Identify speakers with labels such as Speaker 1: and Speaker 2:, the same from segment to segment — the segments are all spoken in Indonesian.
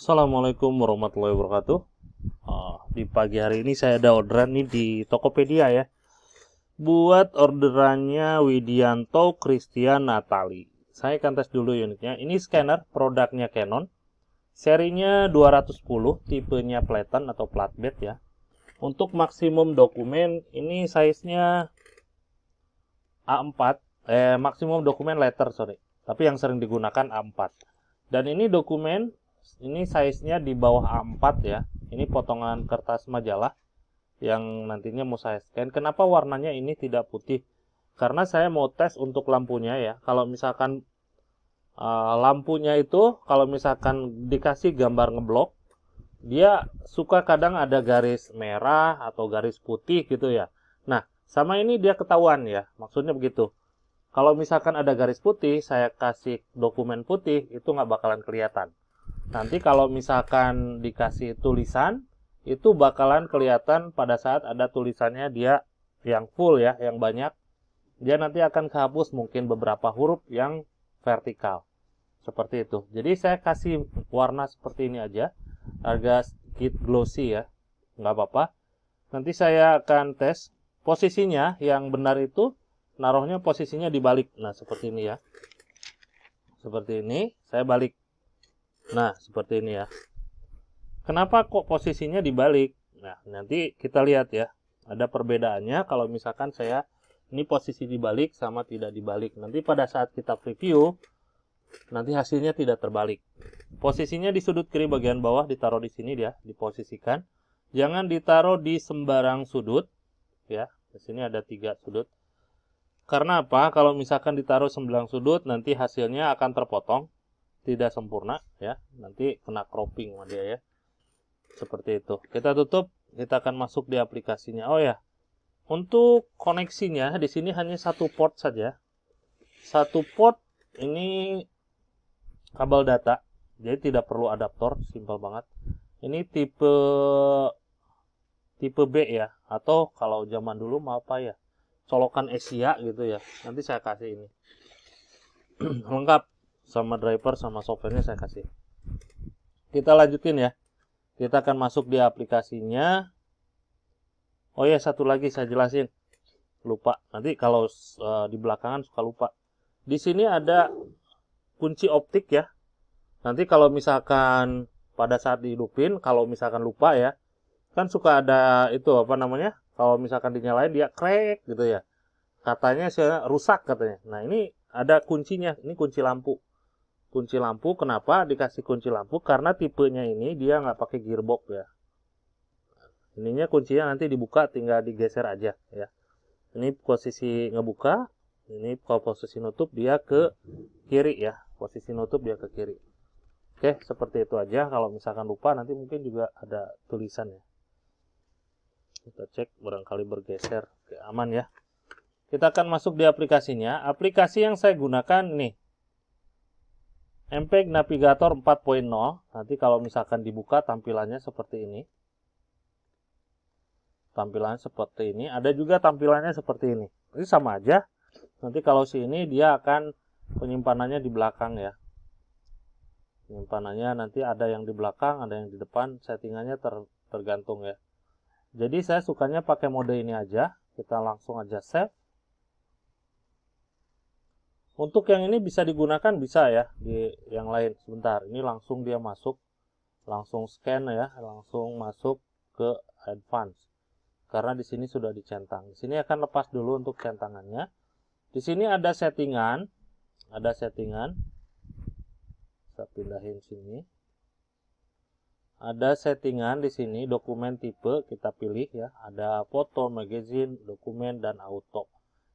Speaker 1: Assalamualaikum warahmatullahi wabarakatuh. Di pagi hari ini saya ada orderan nih di Tokopedia ya. Buat orderannya Widianto Christian Natali. Saya akan tes dulu unitnya. Ini scanner produknya Canon. Serinya 210, tipenya Platen atau flatbed ya. Untuk maksimum dokumen ini size-nya A4. Maksimum dokumen letter, sorry. Tapi yang sering digunakan A4. Dan ini dokumen, ini size-nya di bawah A4 ya. Ini potongan kertas majalah yang nantinya mau saya scan. Kenapa warnanya ini tidak putih? Karena saya mau tes untuk lampunya ya. Kalau misalkan lampunya itu, kalau misalkan dikasih gambar ngeblok, dia suka kadang ada garis merah atau garis putih gitu ya. Nah, sama ini dia ketahuan ya. Maksudnya begitu. Kalau misalkan ada garis putih, saya kasih dokumen putih, itu nggak bakalan kelihatan. Nanti kalau misalkan dikasih tulisan, itu bakalan kelihatan pada saat ada tulisannya dia yang full ya, yang banyak. Dia nanti akan kehapus mungkin beberapa huruf yang vertikal. Seperti itu. Jadi saya kasih warna seperti ini aja. Agak sedikit glossy ya. Nggak apa-apa. Nanti saya akan tes posisinya yang benar itu. Naruhnya posisinya dibalik. Nah, seperti ini ya. Seperti ini. Saya balik. Nah, seperti ini ya. Kenapa kok posisinya dibalik? Nah, nanti kita lihat ya. Ada perbedaannya kalau misalkan saya ini posisi dibalik sama tidak dibalik. Nanti pada saat kita preview, nanti hasilnya tidak terbalik. Posisinya di sudut kiri bagian bawah ditaruh di sini dia, diposisikan. Jangan ditaruh di sembarang sudut ya. Di sini ada 3 sudut. Karena apa? Kalau misalkan ditaruh sembarang sudut, nanti hasilnya akan terpotong, tidak sempurna ya. Nanti kena cropping sama dia ya. Seperti itu. Kita tutup, kita akan masuk di aplikasinya. Oh ya. Untuk koneksinya di sini hanya satu port saja. Satu port ini kabel data. Jadi tidak perlu adaptor, simpel banget. Ini tipe B ya, atau kalau zaman dulu mau apa ya? Colokan Asia gitu ya. Nanti saya kasih ini. Lengkap sama driver sama softwarenya saya kasih. Kita lanjutin ya. Kita akan masuk di aplikasinya. Oh ya, satu lagi saya jelasin. Lupa. Nanti kalau di belakangan suka lupa. Di sini ada kunci optik ya. Nanti kalau misalkan pada saat dihidupin, kalau misalkan lupa ya, kan suka ada itu apa namanya? Kalau misalkan dinyalain dia krek gitu ya. Katanya rusak katanya. Nah, ini ada kuncinya. Ini kunci lampu. Kunci lampu, kenapa dikasih kunci lampu? Karena tipenya ini dia nggak pakai gearbox ya. Ininya kuncinya nanti dibuka, tinggal digeser aja ya. Ini posisi ngebuka, ini kalau posisi nutup dia ke kiri ya. Posisi nutup dia ke kiri. Oke, seperti itu aja. Kalau misalkan lupa nanti mungkin juga ada tulisan ya. Kita cek barangkali bergeser. Oke, aman ya. Kita akan masuk di aplikasinya. Aplikasi yang saya gunakan nih. MPEG Navigator 4.0. Nanti kalau misalkan dibuka tampilannya seperti ini. Tampilannya seperti ini. Ada juga tampilannya seperti ini. Ini sama aja. Nanti kalau sini dia akan penyimpanannya di belakang ya. Penyimpanannya nanti ada yang di belakang, ada yang di depan. Settingannya tergantung ya. Jadi saya sukanya pakai mode ini aja. Kita langsung aja save. Untuk yang ini bisa digunakan bisa ya di yang lain. Sebentar, ini langsung dia masuk, langsung scan ya, langsung masuk ke advance. Karena di sini sudah dicentang. Di sini akan lepas dulu untuk centangannya. Di sini ada settingan, Saya pindahin sini. Ada settingan di sini, dokumen tipe kita pilih ya. Ada foto, magazine, dokumen dan auto.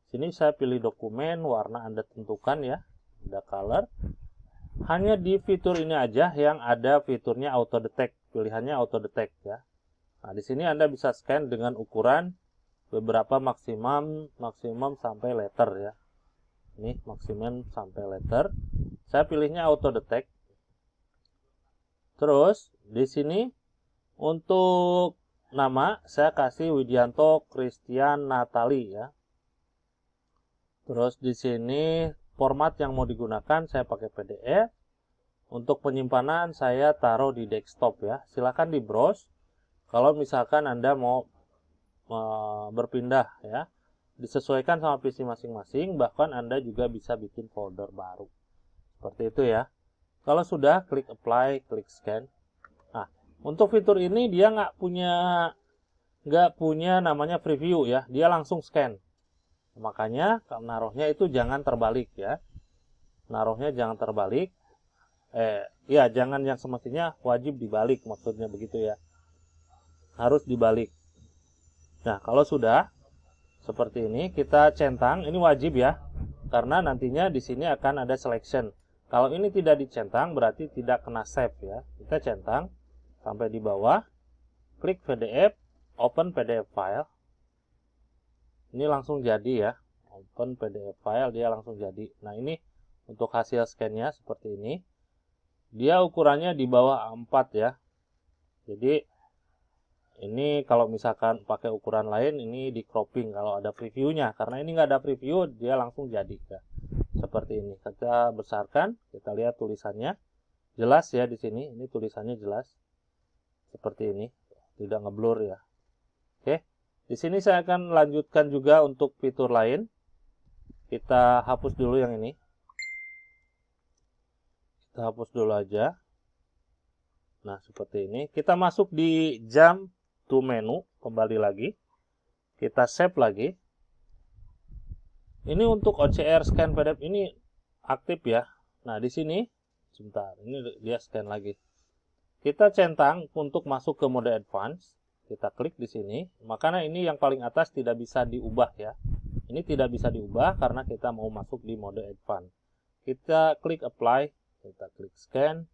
Speaker 1: Sini saya pilih dokumen, warna Anda tentukan ya. Ada color. Hanya di fitur ini aja yang ada fiturnya auto detect. Pilihannya auto detect ya. Nah, di sini Anda bisa scan dengan ukuran beberapa maksimum sampai letter ya. Ini maksimum sampai letter. Saya pilihnya auto detect. Terus di sini untuk nama saya kasih Widianto Christian Natali ya. Terus di sini format yang mau digunakan saya pakai PDF. Untuk penyimpanan saya taruh di desktop ya. Silakan di browse. Kalau misalkan Anda mau berpindah ya, disesuaikan sama PC masing-masing, bahkan Anda juga bisa bikin folder baru. Seperti itu ya. Kalau sudah, klik apply, klik scan. Nah, untuk fitur ini dia nggak punya namanya preview ya, dia langsung scan. Makanya naruhnya itu jangan terbalik ya. Naruhnya jangan terbalik. Ya jangan yang semestinya wajib dibalik, maksudnya begitu ya. Harus dibalik. Nah, kalau sudah seperti ini, kita centang, ini wajib ya. Karena nantinya di sini akan ada selection. Kalau ini tidak dicentang berarti tidak kena save ya. Kita centang sampai di bawah. Klik PDF, open PDF file. Ini langsung jadi ya. Open PDF file, dia langsung jadi. Nah, ini untuk hasil scan-nya seperti ini. Dia ukurannya di bawah A4 ya. Jadi ini kalau misalkan pakai ukuran lain, ini di cropping kalau ada previewnya. Karena ini nggak ada preview, dia langsung jadi ya. Seperti ini. Kita besarkan, kita lihat tulisannya. Jelas ya di sini. Ini tulisannya jelas. Seperti ini. Tidak ngeblur ya. Oke. Di sini saya akan lanjutkan juga untuk fitur lain. Kita hapus dulu yang ini. Kita hapus dulu aja. Nah, seperti ini. Kita masuk di jump to menu. Kembali lagi. Kita save lagi. Ini untuk OCR scan PDF ini aktif ya. Nah, di sini sebentar, ini dia scan lagi. Kita centang untuk masuk ke mode advance. Kita klik di sini. Makanya ini yang paling atas tidak bisa diubah ya. Ini tidak bisa diubah karena kita mau masuk di mode advance. Kita klik apply, kita klik scan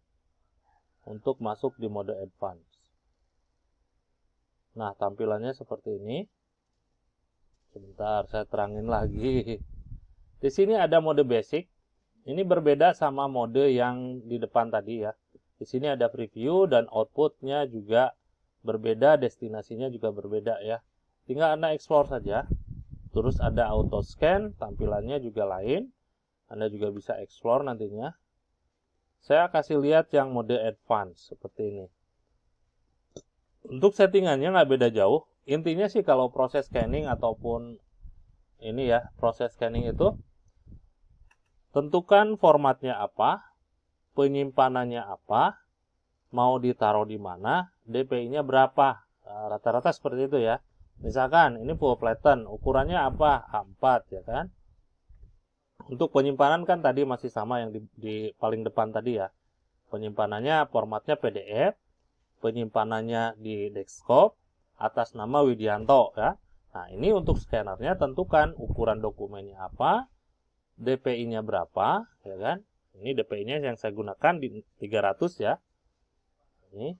Speaker 1: untuk masuk di mode advance. Nah, tampilannya seperti ini. Sebentar, saya terangin lagi. Di sini ada mode basic. Ini berbeda sama mode yang di depan tadi ya. Di sini ada preview dan outputnya juga berbeda, destinasinya juga berbeda ya. Tinggal Anda explore saja. Terus ada auto scan, tampilannya juga lain. Anda juga bisa explore nantinya. Saya kasih lihat yang mode advance seperti ini. Untuk settingannya nggak beda jauh. Intinya sih kalau proses scanning ataupun ini ya, proses scanning itu tentukan formatnya apa, penyimpanannya apa, mau ditaruh di mana, DPI-nya berapa. Rata-rata seperti itu ya. Misalkan ini full flatten, ukurannya apa? A4 ya kan. Untuk penyimpanan kan tadi masih sama yang di paling depan tadi ya. Penyimpanannya formatnya PDF, penyimpanannya di desktop, atas nama Widianto ya. Nah, ini untuk scannernya tentukan ukuran dokumennya apa, DPI-nya berapa, ya kan? Ini DPI-nya yang saya gunakan di 300 ya. Ini.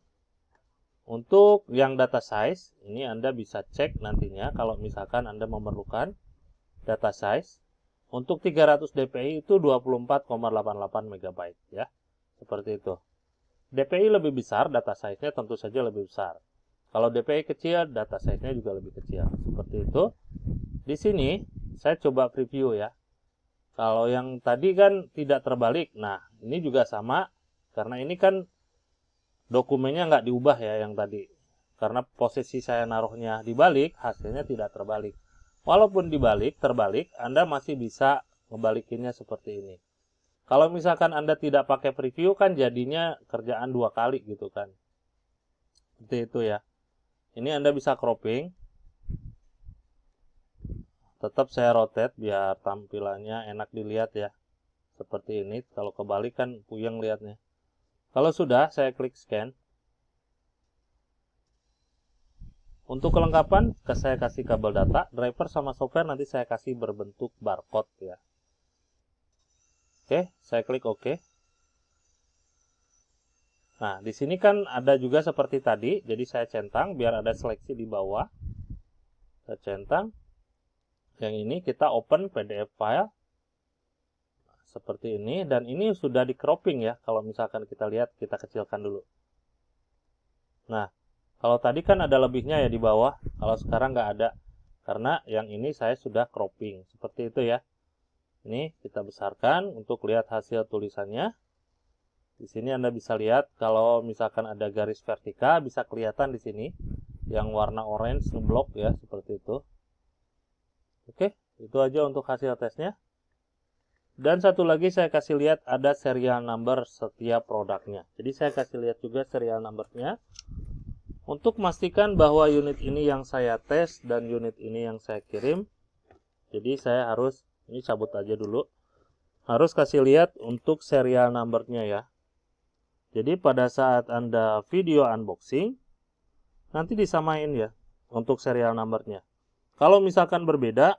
Speaker 1: Untuk yang data size, ini Anda bisa cek nantinya kalau misalkan Anda memerlukan data size. Untuk 300 DPI itu 24,88 MB ya. Seperti itu. DPI lebih besar, data size-nya tentu saja lebih besar. Kalau DPI kecil, data size-nya juga lebih kecil. Seperti itu. Di sini, saya coba preview ya. Kalau yang tadi kan tidak terbalik. Nah, ini juga sama. Karena ini kan dokumennya nggak diubah ya yang tadi. Karena posisi saya naruhnya dibalik, hasilnya tidak terbalik. Walaupun terbalik, Anda masih bisa ngebalikinnya seperti ini. Kalau misalkan Anda tidak pakai preview, kan jadinya kerjaan 2 kali gitu kan. Seperti itu ya. Ini Anda bisa cropping. Tetap saya rotate biar tampilannya enak dilihat ya. Seperti ini. Kalau kebalik kan puyeng lihatnya. Kalau sudah, saya klik scan. Untuk kelengkapan, saya kasih kabel data, driver sama software nanti saya kasih berbentuk barcode ya. Oke, saya klik OK. Nah, di sini kan ada juga seperti tadi, jadi saya centang biar ada seleksi di bawah. Saya centang. Yang ini kita open PDF file. Nah, seperti ini, dan ini sudah di cropping ya. Kalau misalkan kita lihat, kita kecilkan dulu. Nah, kalau tadi kan ada lebihnya ya di bawah, kalau sekarang nggak ada. Karena yang ini saya sudah cropping, seperti itu ya. Ini kita besarkan untuk lihat hasil tulisannya. Di sini Anda bisa lihat kalau misalkan ada garis vertikal bisa kelihatan di sini yang warna orange ngeblok ya, seperti itu. Oke, itu aja untuk hasil tesnya. Dan satu lagi saya kasih lihat ada serial number setiap produknya. Jadi saya kasih lihat juga serial numbernya untuk memastikan bahwa unit ini yang saya tes dan unit ini yang saya kirim. Jadi saya harus, ini cabut aja dulu, harus kasih lihat untuk serial numbernya ya. Jadi pada saat Anda video unboxing, nanti disamain ya untuk serial numbernya. Kalau misalkan berbeda,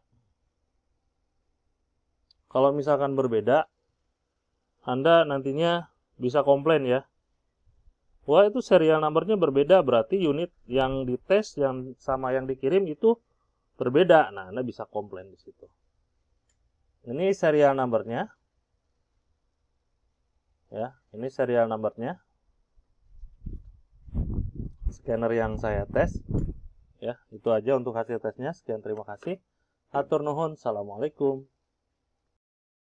Speaker 1: Anda nantinya bisa komplain ya. Wah, itu serial numbernya berbeda, berarti unit yang dites yang sama yang dikirim itu berbeda. Nah, Anda bisa komplain di situ. Ini serial numbernya. Ya, ini serial numbernya. Scanner yang saya tes. Ya, itu aja untuk hasil tesnya. Sekian, terima kasih. Hatur nuhun. Assalamualaikum.